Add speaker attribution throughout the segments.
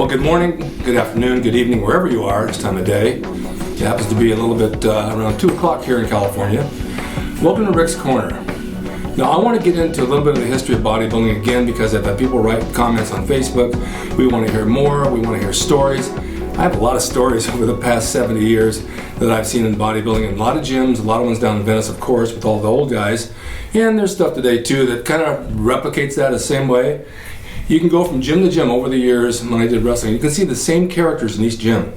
Speaker 1: Well, good morning, good afternoon, good evening, wherever you are this time of day. It happens to be a little bit around 2 o'clock here in California. Welcome to Rick's Corner. Now, I want to get into a little bit of the history of bodybuilding again because I've had people write comments on Facebook. We want to hear more, we want to hear stories. I have a lot of stories over the past 70 years that I've seen in bodybuilding in a lot of gyms, a lot of ones down in Venice, of course, with all the old guys. And there's stuff today, too, that kind of replicates that the same way. You can go from gym to gym over the years. When I did wrestling, you can see the same characters in each gym.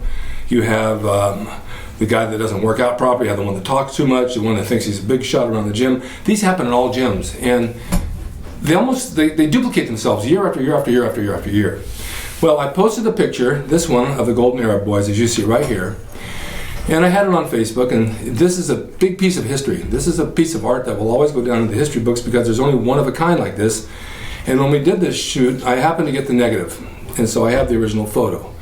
Speaker 1: You have the guy that doesn't work out properly, you have the one that talks too much, the one that thinks he's a big shot around the gym. These happen in all gyms, and they duplicate themselves year after year after year after year after year. Well, I posted a picture, this one, of the Golden Era boys, as you see right here. And I had it on Facebook, and this is a big piece of history. This is a piece of art that will always go down in the history books because there's only one of a kind like this. And when we did this shoot, I happened to get the negative, and so I have the original photo.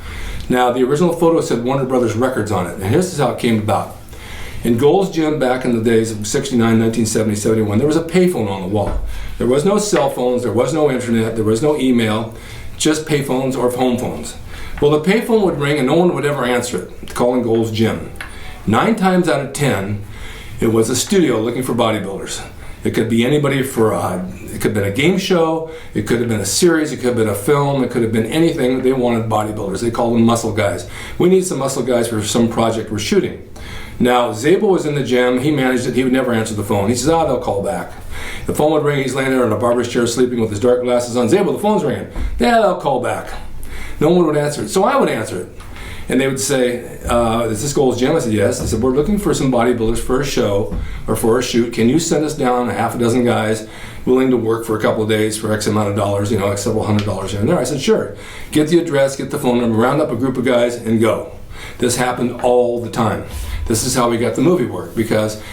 Speaker 1: Now, the original photo said Warner Brothers Records on it, and here's how it came about. In Gold's Gym back in the days of 69, 1970, 71, there was a payphone on the wall. There was no cell phones, there was no internet, there was no email, just payphones or home phones. Well, the payphone would ring and no one would ever answer it, calling Gold's Gym. 9 times out of 10, it was a studio looking for bodybuilders. It could be anybody for it could have been a game show, it could have been a series, it could have been a film, it could have been anything. They wanted bodybuilders. They called them muscle guys. We need some muscle guys for some project we're shooting. Now, Zabel was in the gym, he managed it, he would never answer the phone. He says, they'll call back. The phone would ring, he's laying there in a barber's chair sleeping with his dark glasses on. Zabel, the phone's ringing. Yeah, they'll call back. No one would answer it, so I would answer it. And they would say, is this Gold's Gym? I said, yes. I said, we're looking for some bodybuilders for a show or for a shoot. Can you send us down a half a dozen guys willing to work for a couple of days for X amount of dollars, like several $100s here and there? I said, sure. Get the address, get the phone number, round up a group of guys, and go. This happened all the time. This is how we got the movie work, because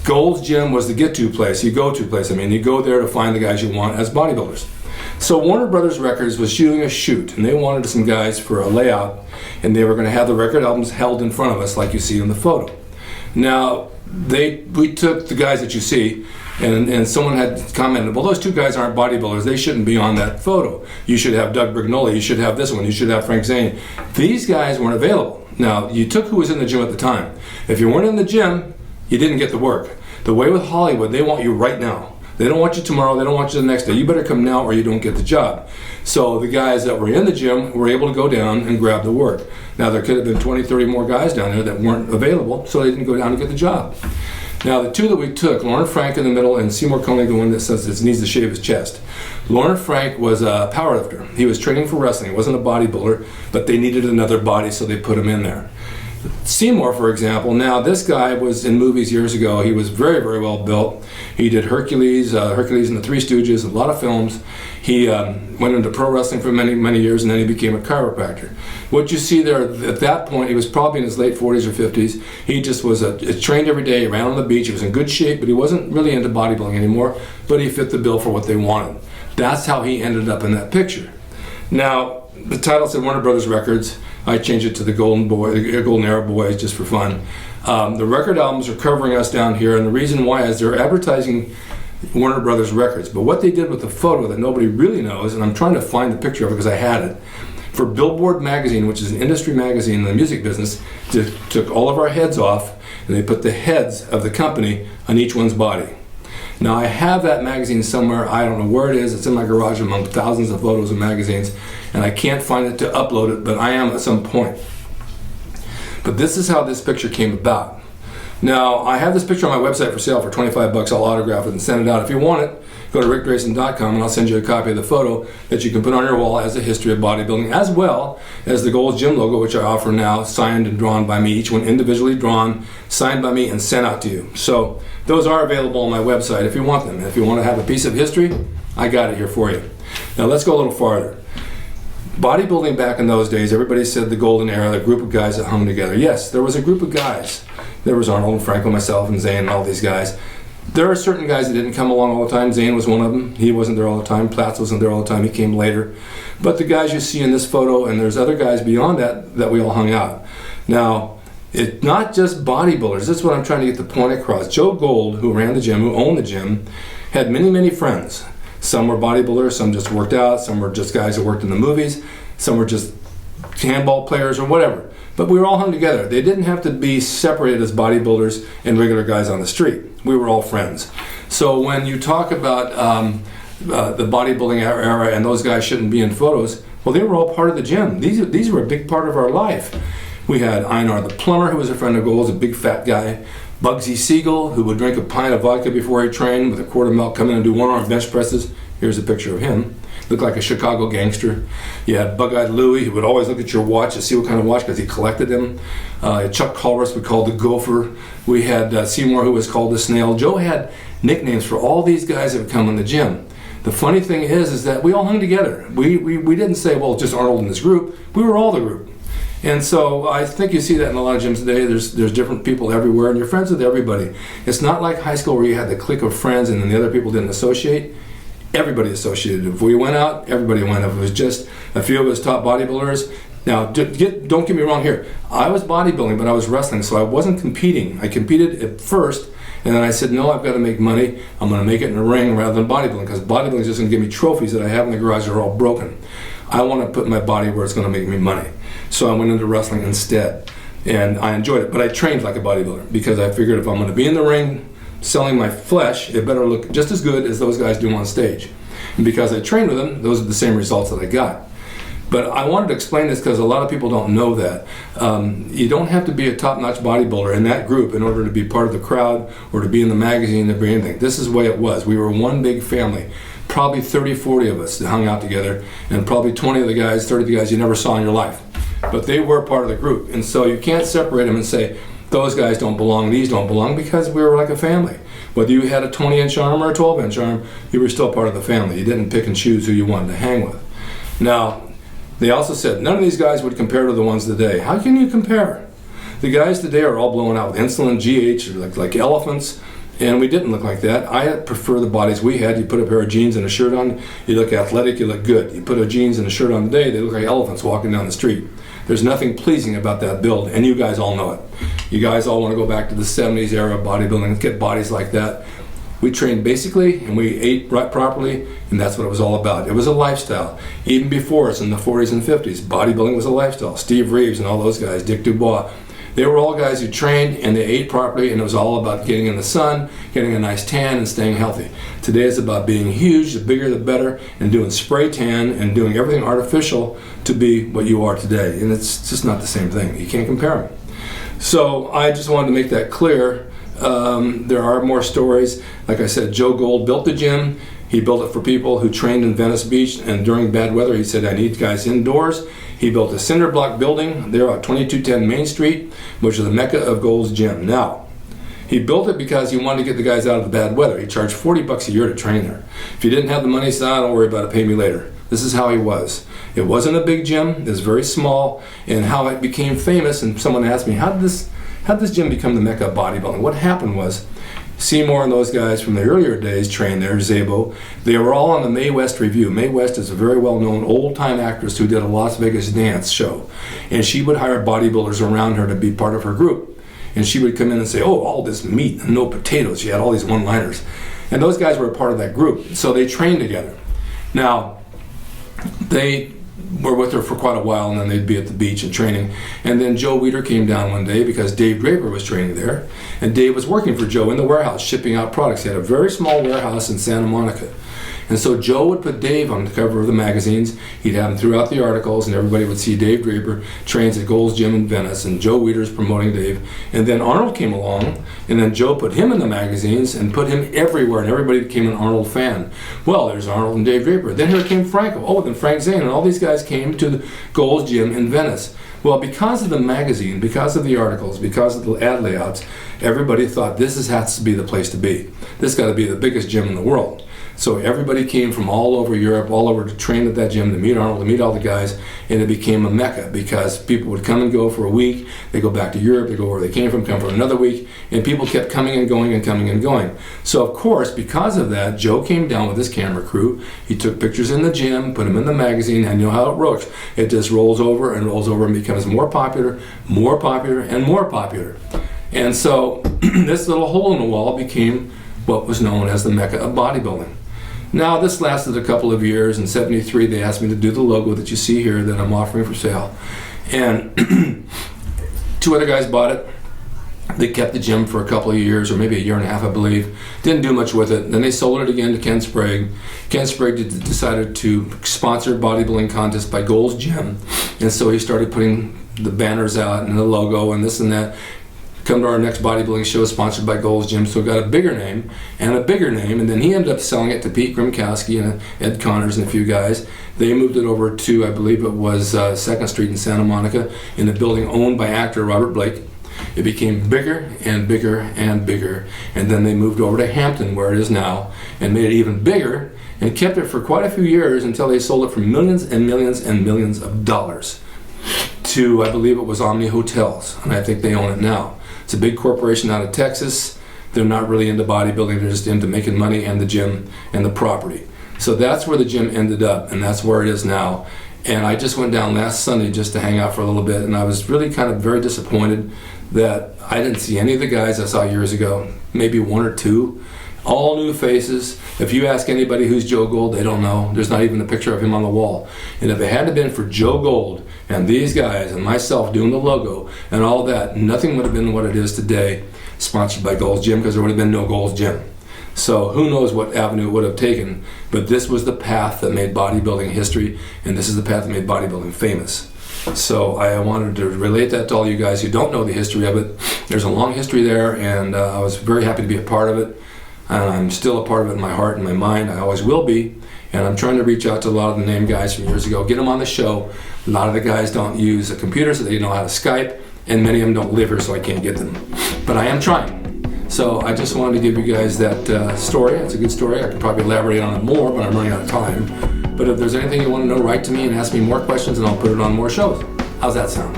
Speaker 1: Gold's Gym was the get-to place, you go-to place. You go there to find the guys you want as bodybuilders. So Warner Brothers Records was shooting a shoot, and they wanted some guys for a layout, and they were going to have the record albums held in front of us like you see in the photo. Now, we took the guys that you see, and someone had commented, well, those 2 guys aren't bodybuilders, they shouldn't be on that photo. You should have Doug Brignoli, you should have this one, you should have Frank Zane. These guys weren't available. Now, you took who was in the gym at the time. If you weren't in the gym, you didn't get the work. The way with Hollywood, they want you right now. They don't want you tomorrow, they don't want you the next day. You better come now or you don't get the job. So the guys that were in the gym were able to go down and grab the work. Now there could have been 20, 30 more guys down there that weren't available, so they didn't go down and get the job. Now the 2 that we took, Lauren Frank in the middle and Seymour Koenig, the one that says it needs to shave his chest. Lauren Frank was a powerlifter. He was training for wrestling. He wasn't a bodybuilder, but they needed another body, so they put him in there. Seymour, for example, now this guy was in movies years ago. He was very, very well built. He did Hercules and the Three Stooges, a lot of films. He went into pro wrestling for many, many years, and then he became a chiropractor. What you see there, at that point, he was probably in his late 40s or 50s. He just was trained every day, ran on the beach. He was in good shape, but he wasn't really into bodybuilding anymore, but he fit the bill for what they wanted. That's how he ended up in that picture. Now, the title said Warner Brothers Records. I changed it to the Golden Era Boys just for fun. The record albums are covering us down here, and the reason why is they're advertising Warner Brothers Records. But what they did with the photo that nobody really knows, and I'm trying to find the picture of it because I had it, for Billboard magazine, which is an industry magazine in the music business, took all of our heads off, and they put the heads of the company on each one's body. Now I have that magazine somewhere, I don't know where it is, it's in my garage among thousands of photos and magazines, and I can't find it to upload it, but I am at some point. But this is how this picture came about. Now, I have this picture on my website for sale for $25. I'll autograph it and send it out. If you want it, go to rickdrasin.com and I'll send you a copy of the photo that you can put on your wall as a history of bodybuilding, as well as the Gold's Gym logo, which I offer now, signed and drawn by me, each one individually drawn, signed by me, and sent out to you. So those are available on my website if you want them. And if you want to have a piece of history, I got it here for you. Now let's go a little farther. Bodybuilding back in those days, everybody said the golden era, the group of guys that hung together. Yes, there was a group of guys. There was Arnold and Franco, myself, and Zane, and all these guys. There are certain guys that didn't come along all the time. Zane was one of them. He wasn't there all the time. Platz wasn't there all the time. He came later. But the guys you see in this photo, and there's other guys beyond that we all hung out. Now, it's not just bodybuilders. That's what I'm trying to get the point across. Joe Gold, who ran the gym, who owned the gym, had many, many friends. Some were bodybuilders, some just worked out, some were just guys that worked in the movies, some were just handball players or whatever. But we were all hung together. They didn't have to be separated as bodybuilders and regular guys on the street. We were all friends. So when you talk about the bodybuilding era and those guys shouldn't be in photos, well, they were all part of the gym. These were a big part of our life. We had Einar the plumber, who was a friend of Gold's, a big fat guy. Bugsy Siegel, who would drink a pint of vodka before he trained with a quart of milk, come in and do one-arm bench presses. Here's a picture of him. Looked like a Chicago gangster. You had Bug-Eyed Louie, who would always look at your watch to see what kind of watch because he collected them. Chuck Culver's we called the Gopher. We had Seymour, who was called the Snail. Joe had nicknames for all these guys that would come in the gym. The funny thing is that we all hung together. We didn't say, well, just Arnold in this group. We were all the group. And so I think you see that in a lot of gyms today. There's different people everywhere, and you're friends with everybody. It's not like high school where you had the clique of friends and then the other people didn't associate. Everybody associated. If we went out, everybody went. If it was just a few of us top bodybuilders. Now, don't get me wrong here. I was bodybuilding, but I was wrestling, so I wasn't competing. I competed at first, and then I said, no, I've got to make money. I'm going to make it in the ring rather than bodybuilding, because bodybuilding is just going to give me trophies that I have in the garage that are all broken. I want to put my body where it's going to make me money. So I went into wrestling instead, and I enjoyed it. But I trained like a bodybuilder because I figured if I'm going to be in the ring selling my flesh, it better look just as good as those guys do on stage. And because I trained with them, those are the same results that I got. But I wanted to explain this because a lot of people don't know that. You don't have to be a top-notch bodybuilder in that group in order to be part of the crowd or to be in the magazine or be anything. This is the way it was. We were one big family. Probably 30, 40 of us that hung out together, and probably 20 of the guys, 30 of the guys you never saw in your life. But they were part of the group. And so you can't separate them and say, those guys don't belong, these don't belong, because we were like a family. Whether you had a 20-inch arm or a 12-inch arm, you were still part of the family. You didn't pick and choose who you wanted to hang with. Now, they also said none of these guys would compare to the ones today. How can you compare? The guys today are all blown out with insulin, GH, like elephants, and we didn't look like that. I prefer the bodies we had. You put a pair of jeans and a shirt on, you look athletic, you look good. You put a jeans and a shirt on today, they look like elephants walking down the street. There's nothing pleasing about that build, and you guys all know it. You guys all want to go back to the 70s era of bodybuilding and get bodies like that. We trained basically, and we ate right properly, and that's what it was all about. It was a lifestyle. Even before us in the 40s and 50s, bodybuilding was a lifestyle. Steve Reeves and all those guys, Dick Dubois, they were all guys who trained and they ate properly, and it was all about getting in the sun, getting a nice tan, and staying healthy. Today it's about being huge, the bigger the better, and doing spray tan and doing everything artificial to be what you are today. And it's just not the same thing. You can't compare them. So I just wanted to make that clear. There are more stories. Like I said, Joe Gold built the gym. He built it for people who trained in Venice Beach, and during bad weather he said, I need guys indoors. He built a cinder block building there on 2210 Main Street, which is the mecca of Gold's Gym. Now, he built it because he wanted to get the guys out of the bad weather. He charged $40 a year to train there. If you didn't have the money, he said, don't worry about it, pay me later. This is how he was. It wasn't a big gym, it was very small, and how it became famous, and someone asked me, how did this gym become the mecca of bodybuilding? What happened was, Seymour and those guys from the earlier days trained there, Zabo. They were all on the Mae West Review. Mae West is a very well-known old-time actress who did a Las Vegas dance show. And she would hire bodybuilders around her to be part of her group. And she would come in and say, oh, all this meat and no potatoes. She had all these one-liners. And those guys were a part of that group. So they trained together. Now, they were with her for quite a while, and then they'd be at the beach and training. And then Joe Weider came down one day because Dave Draper was training there, and Dave was working for Joe in the warehouse, shipping out products. He had a very small warehouse in Santa Monica. And so Joe would put Dave on the cover of the magazines. He'd have him throughout the articles, and everybody would see Dave Draper trains at Gold's Gym in Venice, and Joe Weider's promoting Dave. And then Arnold came along, and then Joe put him in the magazines and put him everywhere, and everybody became an Arnold fan. Well, there's Arnold and Dave Draper. Then here came Franco. Oh, then Frank Zane, and all these guys came to the Gold's Gym in Venice. Well, because of the magazine, because of the articles, because of the ad layouts, everybody thought this has to be the place to be. This got to be the biggest gym in the world. So everybody came from all over Europe, all over to train at that gym, to meet Arnold, to meet all the guys, and it became a mecca because people would come and go for a week, they go back to Europe, they go where they came from, come for another week, and people kept coming and going and coming and going. So of course, because of that, Joe came down with his camera crew, he took pictures in the gym, put them in the magazine, and you know how it works. It just rolls over and becomes more popular, and more popular. And so this little hole in the wall became what was known as the mecca of bodybuilding. Now this lasted a couple of years. In '73 they asked me to do the logo that you see here that I'm offering for sale, and 2 other guys bought it. They kept the gym for a couple of years, or maybe a year and a half, I believe. Didn't do much with it. Then they sold it again to Ken Sprague. Ken Sprague decided to sponsor a bodybuilding contest by Gold's Gym, and so he started putting the banners out and the logo and this and that. Come to our next bodybuilding show sponsored by Gold's Gym, so it got a bigger name and a bigger name, and then he ended up selling it to Pete Grimkowski and Ed Connors and a few guys. They moved it over to, I believe it was 2nd Street in Santa Monica, in a building owned by actor Robert Blake. It became bigger and bigger and bigger, and then they moved over to Hampton, where it is now, and made it even bigger, and kept it for quite a few years until they sold it for millions and millions and millions of dollars to, I believe it was Omni Hotels, and I think they own it now. It's a big corporation out of Texas. They're not really into bodybuilding, they're just into making money and the gym and the property. So that's where the gym ended up, and that's where it is now. And I just went down last Sunday just to hang out for a little bit, and I was really kind of very disappointed that I didn't see any of the guys I saw years ago, maybe 1 or 2, all new faces. If you ask anybody who's Joe Gold, they don't know. There's not even a picture of him on the wall. And if it hadn't been for Joe Gold and these guys and myself doing the logo and all that, nothing would have been what it is today, sponsored by Gold's Gym, because there would have been no Gold's Gym. So who knows what avenue it would have taken, but this was the path that made bodybuilding history, and this is the path that made bodybuilding famous. So I wanted to relate that to all you guys who don't know the history of it. There's a long history there, and I was very happy to be a part of it. And I'm still a part of it in my heart and my mind. I always will be. And I'm trying to reach out to a lot of the name guys from years ago, get them on the show. A lot of the guys don't use a computer, so they know how to Skype, and many of them don't live here, so I can't get them. But I am trying. So I just wanted to give you guys that story. It's a good story. I could probably elaborate on it more, but I'm running out of time. But if there's anything you want to know, write to me and ask me more questions, and I'll put it on more shows. How's that sound?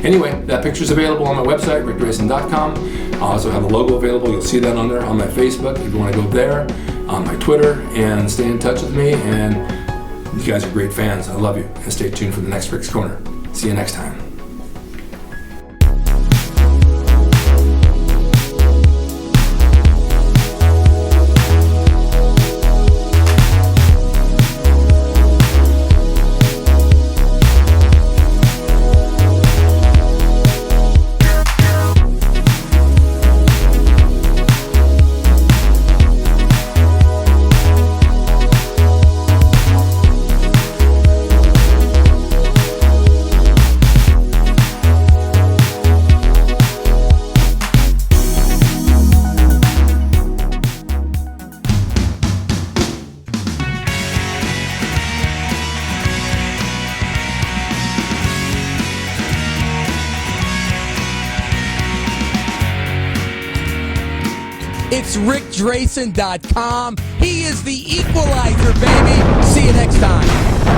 Speaker 1: Anyway, that picture's available on my website, rickdrasin.com. I also have a logo available. You'll see that on there, on my Facebook if you want to go there, on my Twitter, and stay in touch with me. And you guys are great fans. I love you. And stay tuned for the next Rick's Corner. See you next time.
Speaker 2: It's rickdrasin.com. He is the equalizer, baby. See you next time.